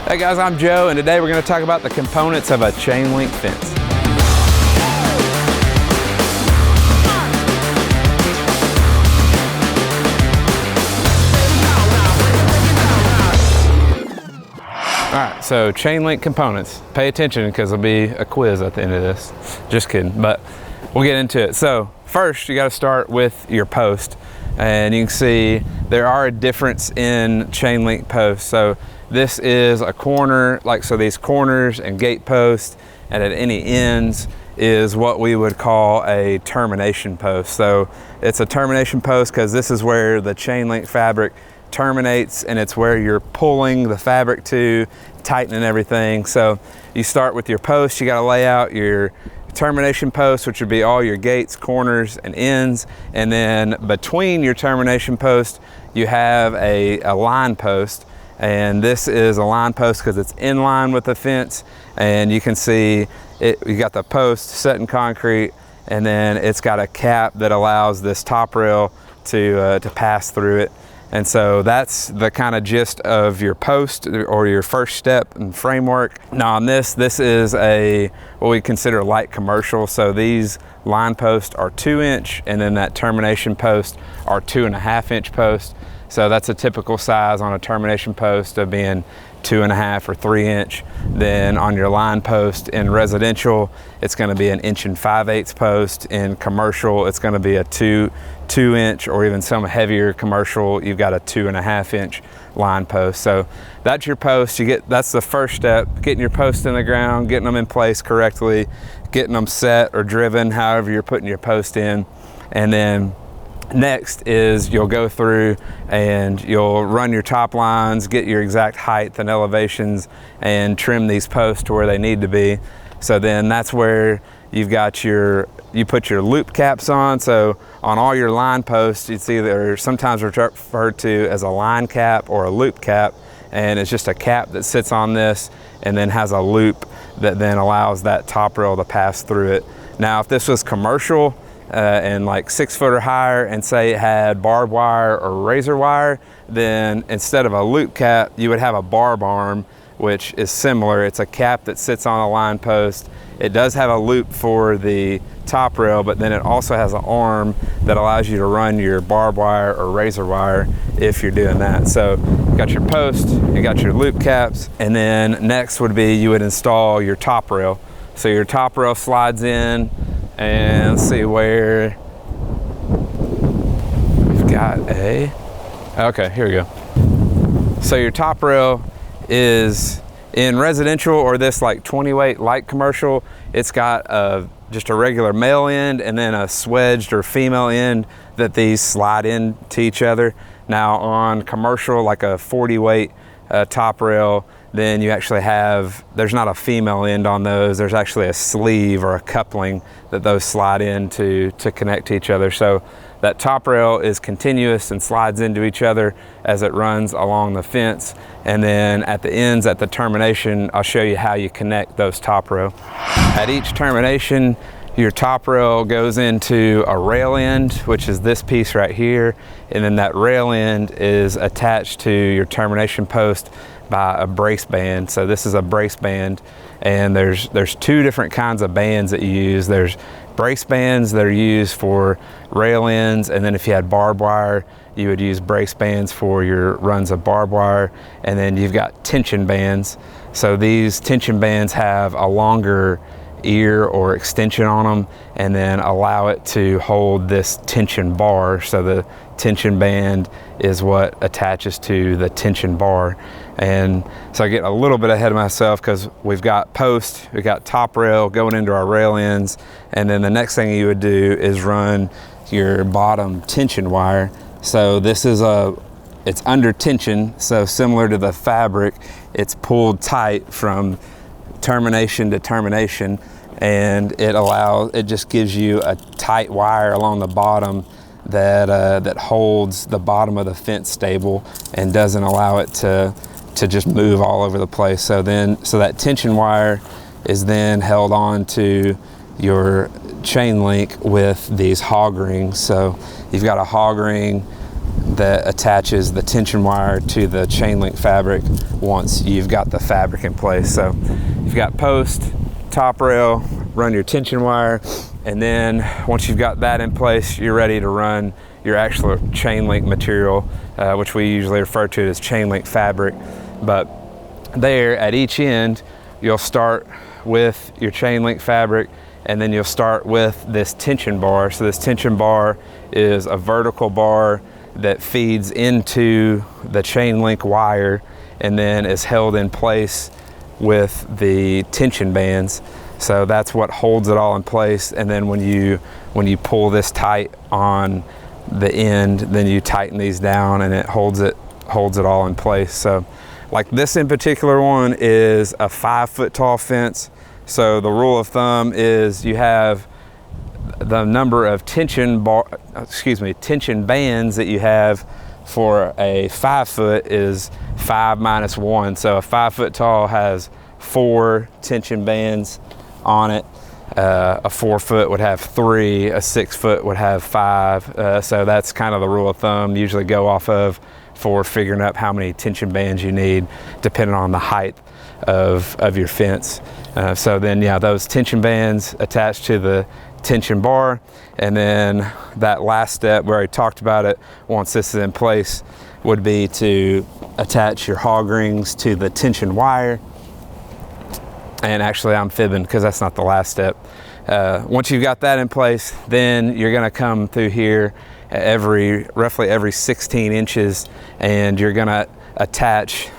Hey guys, I'm Joe, and today we're going to talk about the components of a chain link fence. Alright, so chain link components. Pay attention because there'll be a quiz at the end of this. Just kidding, but we'll get into it. So first, you got to start with your post, and you can see there are a difference in chain link posts. So this is a corner, so these corners and gate posts, and at any ends is what we would call a termination post. So it's a termination post because this is where the chain link fabric terminates, and it's where you're pulling the fabric to, tightening everything. So you start with your post. You got to lay out your termination post, which would be all your gates, corners, and ends, and then between your termination post you have a line post, and this is a line post because it's in line with the fence, and you can see it. You got the post set in concrete, and then it's got a cap that allows this top rail to pass through it. And so that's the kind of gist of your post, or your first step and framework. Now on this is what we consider light commercial. So these line posts are 2-inch, and then that termination post are 2.5-inch posts. So that's a typical size on a termination post of being 2.5 or 3-inch. Then on your line post in residential, it's going to be an 1 5/8 post. In commercial, it's going to be a 2-inch, or even some heavier commercial, you've got a 2.5-inch line post. So that's your post. That's the first step, getting your posts in the ground, getting them in place correctly, getting them set or driven, however you're putting your post in. And then next is you'll go through and you'll run your top lines, get your exact height and elevations, and trim these posts to where they need to be. So then that's where you put your loop caps on. So on all your line posts, you'd see they're sometimes referred to as a line cap or a loop cap, and it's just a cap that sits on this and then has a loop that then allows that top rail to pass through it. Now if this was commercial, and like 6 foot or higher, and say it had barbed wire or razor wire, then instead of a loop cap, you would have a barb arm, which is similar. It's a cap that sits on a line post. It does have a loop for the top rail, but then it also has an arm that allows you to run your barbed wire or razor wire if you're doing that. So you got your post, you got your loop caps, and then next would be you would install your top rail. So your top rail slides in, and let's see where we've got okay, here we go. So your top rail is in residential, or this like 20-weight light commercial, it's got just a regular male end and then a swedged or female end that these slide into each other. Now on commercial, like a 40-weight top rail, then you actually there's not a female end on those, there's actually a sleeve or a coupling that those slide into to connect to each other. So that top rail is continuous and slides into each other as it runs along the fence. And then at the ends, at the termination, I'll show you how you connect those top rail. At each termination, your top rail goes into a rail end, which is this piece right here, and then that rail end is attached to your termination post by a brace band. So this is a brace band, and there's 2 different kinds of bands that you use. There's brace bands that are used for rail ends, and then if you had barbed wire, you would use brace bands for your runs of barbed wire. And then you've got tension bands. So these tension bands have a longer ear or extension on them, and then allow it to hold this tension bar. So the tension band is what attaches to the tension bar. And so I get a little bit ahead of myself because we've got post, we've got top rail going into our rail ends, and then the next thing you would do is run your bottom tension wire. So this is it's under tension, so similar to the fabric, it's pulled tight from termination to termination, and it just gives you a tight wire along the bottom that holds the bottom of the fence stable and doesn't allow it to just move all over the place. So that tension wire is then held on to your chain link with these hog rings. So you've got a hog ring that attaches the tension wire to the chain link fabric once you've got the fabric in place. So you've got post, top rail, run your tension wire, and then once you've got that in place, you're ready to run your actual chain link material, which we usually refer to as chain link fabric. But there at each end, you'll start with your chain link fabric, and then you'll start with this tension bar. So this tension bar is a vertical bar that feeds into the chain link wire and then is held in place with the tension bands. So that's what holds it all in place. And then when you pull this tight on the end, then you tighten these down and it holds it all in place. So like this in particular one is a 5 foot tall fence. So the rule of thumb is you have the number of tension bands that you have for a 5 foot is 5 minus 1. So a 5 foot tall has 4 tension bands on it. A 4 foot would have 3, a 6 foot would have 5. So that's kind of the rule of thumb. Usually go off of for figuring out how many tension bands you need depending on the height of your fence. So then, yeah, those tension bands attached to the tension bar, and then that last step, we already talked about it, once this is in place, would be to attach your hog rings to the tension wire. And actually I'm fibbing because that's not the last step. Once you've got that in place, then you're gonna come through here roughly every 16 inches, and you're gonna attach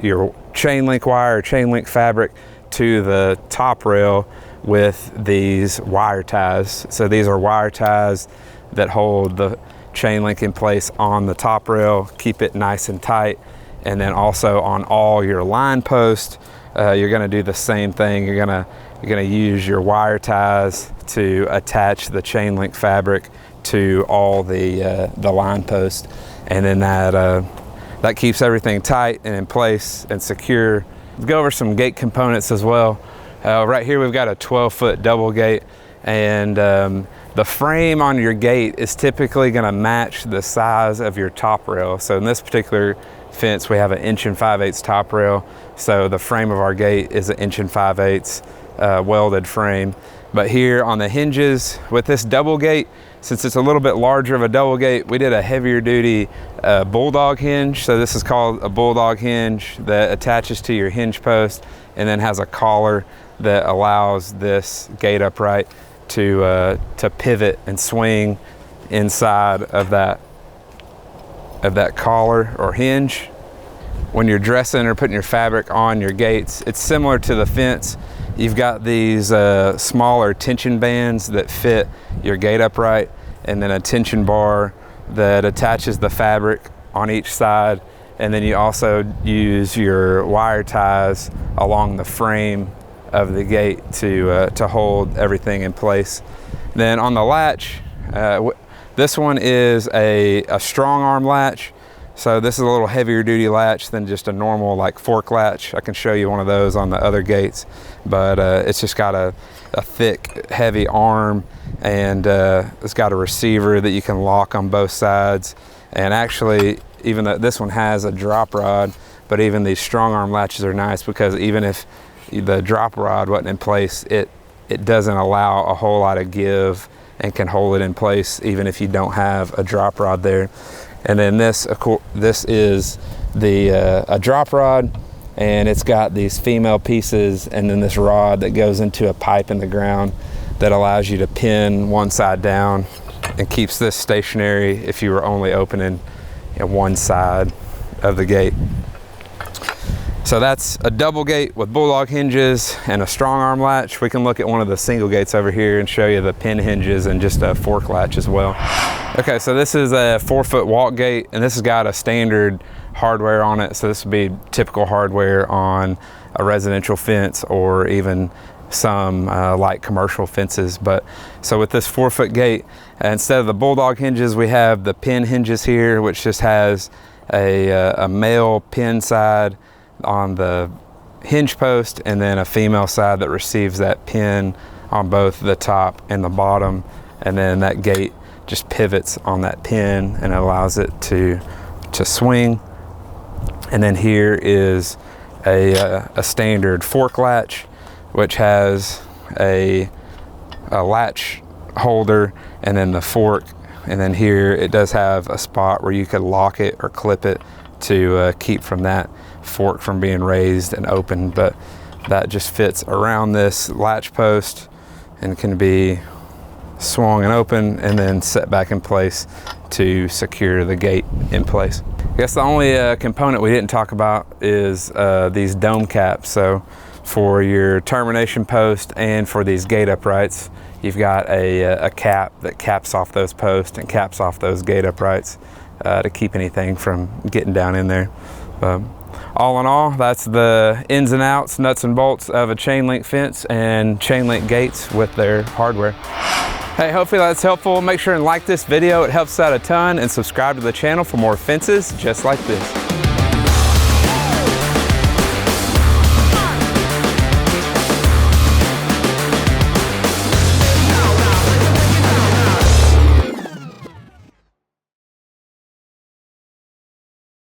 your chain link wire or chain link fabric to the top rail with these wire ties. So these are wire ties that hold the chain link in place on the top rail, keep it nice and tight. And then also on all your line posts, you're gonna do the same thing. You're gonna use your wire ties to attach the chain link fabric to all the line posts, and then that keeps everything tight and in place and secure. Let's go over some gate components as well. Right here we've got a 12 foot double gate, and the frame on your gate is typically going to match the size of your top rail. So in this particular fence we have an 1 5/8" top rail, so the frame of our gate is an 1 5/8" welded frame. But here on the hinges with this double gate, since it's a little bit larger of a double gate, we did a heavier duty bulldog hinge. So this is called a bulldog hinge that attaches to your hinge post and then has a collar that allows this gate upright to pivot and swing inside of that collar or hinge. When you're dressing or putting your fabric on your gates, it's similar to the fence. You've got these smaller tension bands that fit your gate upright, and then a tension bar that attaches the fabric on each side. And then you also use your wire ties along the frame of the gate to hold everything in place. Then on the latch, this one is a strong arm latch. So this is a little heavier duty latch than just a normal like fork latch. I can show you one of those on the other gates, but it's just got a thick, heavy arm, and it's got a receiver that you can lock on both sides. And actually, even though this one has a drop rod, but even these strong arm latches are nice because even if the drop rod wasn't in place, it doesn't allow a whole lot of give and can hold it in place even if you don't have a drop rod there. And then this is a drop rod, and it's got these female pieces and then this rod that goes into a pipe in the ground that allows you to pin one side down and keeps this stationary if you were only opening one side of the gate. So that's a double gate with bulldog hinges and a strong arm latch. We can look at one of the single gates over here and show you the pin hinges and just a fork latch as well. Okay, so this is a 4 foot walk gate, and this has got a standard hardware on it. So this would be typical hardware on a residential fence or even some light commercial fences. But so with this 4 foot gate, instead of the bulldog hinges, we have the pin hinges here, which just has a male pin side on the hinge post and then a female side that receives that pin on both the top and the bottom, and then that gate just pivots on that pin and allows it to swing. And then here is a standard fork latch, which has a latch holder and then the fork. And then here it does have a spot where you could lock it or clip it to keep from that fork from being raised and open. But that just fits around this latch post and can be swung and open and then set back in place to secure the gate in place. I guess the only component we didn't talk about is these dome caps. So for your termination post and for these gate uprights, you've got a cap that caps off those posts and caps off those gate uprights to keep anything from getting down in there. All in all, that's the ins and outs, nuts and bolts of a chain link fence and chain link gates with their hardware. Hey, hopefully that's helpful. Make sure and like this video, it helps out a ton, and subscribe to the channel for more fences just like this.